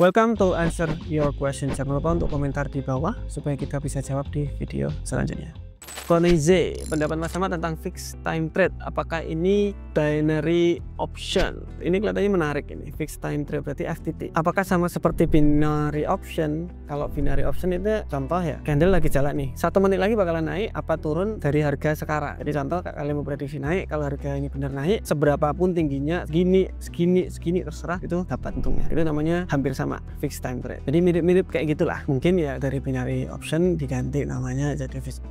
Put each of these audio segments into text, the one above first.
Welcome to answer your question. Jangan lupa untuk komentar di bawah supaya kita bisa jawab di video selanjutnya. Konize, pendapat Mas Ahmad tentang fixed time trade. Apakah ini binary option? Ini kelihatannya menarik ini. Fixed time trade berarti FTT. Apakah sama seperti binary option? Kalau binary option itu contoh ya, candle lagi jalan nih. 1 menit lagi bakalan naik apa turun dari harga sekarang. Jadi contoh kalian mau prediksi naik, kalau harga ini benar naik, seberapapun tingginya, segini terserah, itu dapat untungnya. Itu namanya hampir sama fixed time trade. Jadi mirip-mirip kayak gitulah. Mungkin ya dari binary option diganti namanya jadi fixed.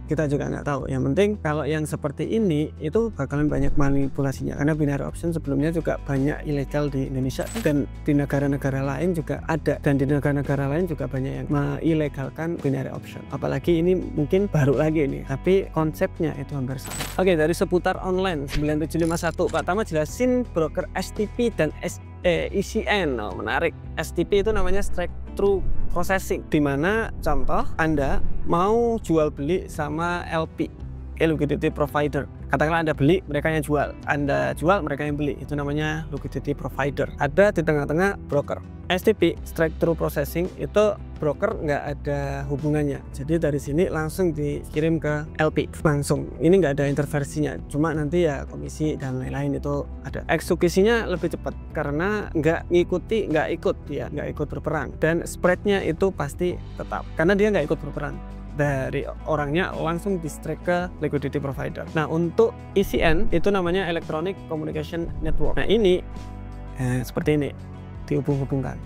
Kita juga nggak tahu. Yang penting kalau yang seperti ini itu bakalan banyak manipulasinya, karena binary option sebelumnya juga banyak ilegal di Indonesia dan di negara-negara lain juga ada, dan di negara-negara lain juga banyak yang mengilegalkan binary option. Apalagi ini mungkin baru lagi ini, tapi konsepnya itu hampir sama. Oke, dari seputar online 9751, Pak Tama jelasin broker STP dan ECN. Oh, menarik. STP itu namanya straight through processing, dimana contoh Anda mau jual beli sama LP, liquidity provider. Katakanlah Anda beli, mereka yang jual. Anda jual, mereka yang beli. Itu namanya liquidity provider. Ada di tengah-tengah broker. STP, straight through processing, itu broker nggak ada hubungannya. Jadi dari sini langsung dikirim ke LP langsung. Ini nggak ada intervensinya. Cuma nanti ya komisi dan lain-lain itu ada. Eksekusinya lebih cepat karena nggak ikut berperang. Dan spreadnya itu pasti tetap karena dia nggak ikut berperang. Dari orangnya langsung di-strike ke liquidity provider. Nah, untuk ECN itu namanya Electronic Communication Network. Nah, ini seperti ini, dihubung-hubungkan.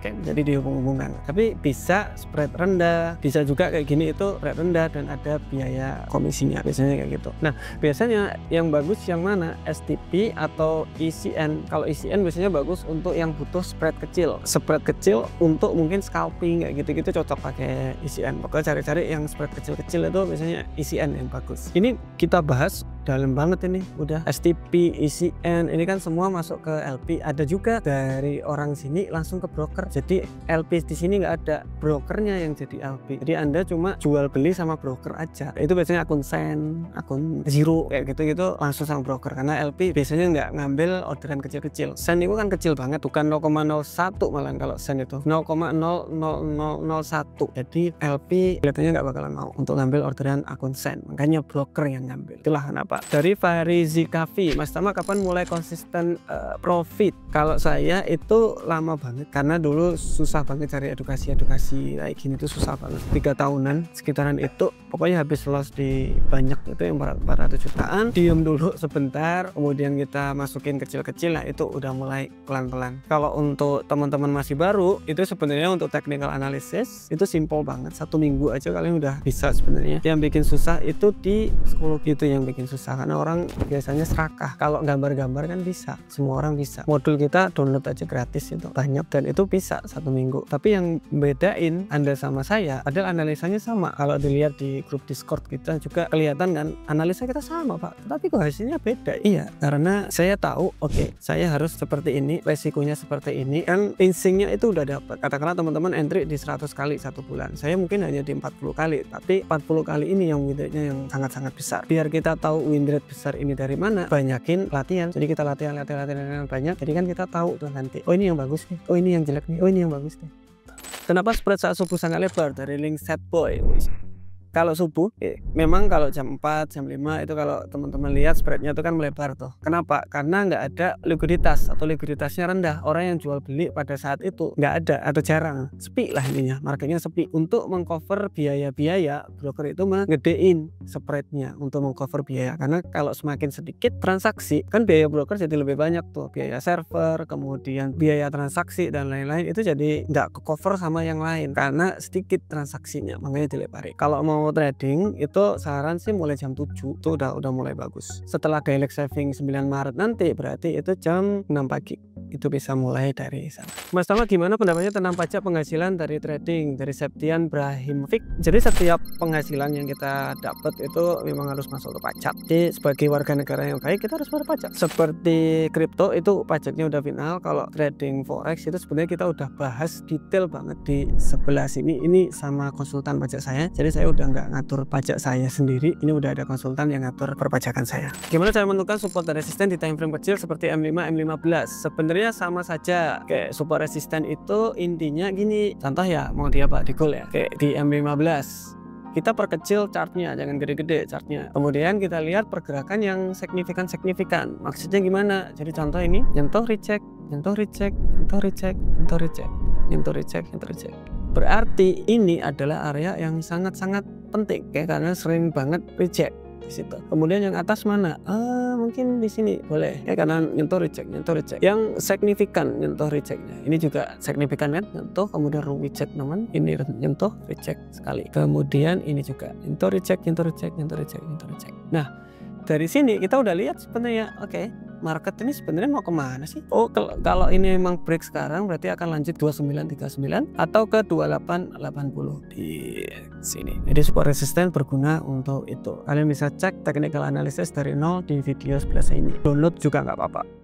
Oke, jadi dihubung-hubungkan. Tapi bisa spread rendah, bisa juga kayak gini itu spread rendah dan ada biaya komisinya, biasanya kayak gitu. Nah, biasanya yang bagus yang mana? STP atau ECN. Kalau ECN biasanya bagus untuk yang butuh spread kecil. Spread kecil untuk mungkin scalping kayak gitu-gitu cocok pakai ECN. Pokoknya cari-cari yang spread kecil-kecil itu biasanya ECN yang bagus. Ini kita bahas dalam banget ini, udah STP, ECN, ini kan semua masuk ke LP. Ada juga dari orang sini langsung ke broker. Jadi LP di sini nggak ada, brokernya yang jadi LP. Jadi Anda cuma jual beli sama broker aja. Itu biasanya akun Sen, akun Zero kayak gitu-gitu langsung sama broker, karena LP biasanya nggak ngambil orderan kecil-kecil. Sen itu kan kecil banget, bukan 0,01 malah kalau Sen itu 0,00001. Jadi LP kelihatannya nggak bakalan mau untuk ngambil orderan akun Sen, makanya broker yang ngambil. Itulah kenapa. Dari Farizi Kafi, Mas Tama kapan mulai konsisten profit? Kalau saya itu lama banget, karena dulu susah banget cari edukasi kayak gini tuh susah banget. 3 tahunan sekitaran itu, pokoknya habis loss di banyak itu yang 400 jutaan, diem dulu sebentar, kemudian kita masukin kecil-kecil. Nah, itu udah mulai pelan-pelan. Kalau untuk teman-teman masih baru, itu sebenarnya untuk technical analysis itu simple banget, 1 minggu aja kalian udah bisa sebenarnya. Yang bikin susah itu di psikologi, itu yang bikin susah karena orang biasanya serakah. Kalau gambar-gambar kan bisa, semua orang bisa. Modul kita download aja gratis, itu banyak dan itu bisa 1 minggu. Tapi yang bedain Anda sama saya adalah analisanya sama. Kalau dilihat di grup Discord kita juga kelihatan kan, analisa kita sama Pak, tapi kok hasilnya beda. Iya, karena saya tahu oke, saya harus seperti ini, resikonya seperti ini, kan instingnya itu udah dapat. Katakanlah teman-teman entry di 100 kali 1 bulan, saya mungkin hanya di 40 kali, tapi 40 kali ini yang win rate-nya yang sangat-sangat besar. Biar kita tahu win rate besar ini dari mana, banyakin latihan. Jadi kita latihan banyak, jadi kan kita tahu tuh nanti, oh ini yang bagus nih, oh ini yang jelek nih, oh ini yang bagus nih. Kenapa spread saat subuh sangat lebar? Dari link set boy. Kalau subuh, memang kalau jam 4, jam 5 itu kalau teman-teman lihat spreadnya itu kan melebar tuh. Kenapa? Karena nggak ada likuiditas atau likuiditasnya rendah. Orang yang jual beli pada saat itu nggak ada atau jarang. Sepi lah ininya, marketnya sepi. Untuk mengcover biaya-biaya, broker itu ngedein spreadnya untuk mengcover biaya. Karena kalau semakin sedikit transaksi, kan biaya broker jadi lebih banyak tuh. Biaya server, kemudian biaya transaksi dan lain-lain itu jadi nggak ke cover sama yang lain. Karena sedikit transaksinya, makanya dilepari. Kalau mau trading itu saran sih mulai jam 7 itu udah mulai bagus. Setelah Daylight Saving 9 Maret nanti berarti itu jam 6 pagi itu bisa mulai dari sana. Mas Tama gimana pendapatnya tentang pajak penghasilan dari trading? Dari Septian Brahimovic. Jadi setiap penghasilan yang kita dapat itu memang harus masuk ke pajak. Jadi sebagai warga negara yang baik kita harus bayar pajak. Seperti kripto itu pajaknya udah final. Kalau trading forex itu sebenarnya kita udah bahas detail banget di sebelah sini. Ini sama konsultan pajak saya. Jadi saya udah nggak ngatur pajak saya sendiri, ini udah ada konsultan yang ngatur perpajakan saya. Gimana cara menentukan support dan resisten di time frame kecil seperti M5, M15? Sebenarnya sama saja. Kayak support resisten itu intinya gini, contoh ya mau di apa, di gold ya, kayak di M15 kita perkecil chartnya, jangan gede-gede chartnya. Kemudian kita lihat pergerakan yang signifikan. Maksudnya gimana? Jadi contoh ini, nyentuh reject, nyentuh reject, nyentuh reject, nyentuh reject, nyentuh reject, nyentuh reject. Berarti ini adalah area yang sangat-sangat penting, kayak karena sering banget reject di situ. Kemudian yang atas mana? Mungkin di sini boleh ya, karena nyentuh reject, nyentuh reject. Yang signifikan nyentuh rejectnya. Ini juga signifikan kan? Nyentuh kemudian reject teman. Ini nyentuh reject sekali. Kemudian ini juga nyentuh reject, nyentuh reject, nyentuh reject, nyentuh reject. Nah, dari sini kita udah lihat sebenarnya, oke, market ini sebenarnya mau kemana sih? Oh, kalau ini memang break sekarang berarti akan lanjut 2939 atau ke 2880 di sini. Jadi support resisten berguna untuk itu. Kalian bisa cek technical analysis dari nol di video sebelah sini. Download juga nggak apa-apa.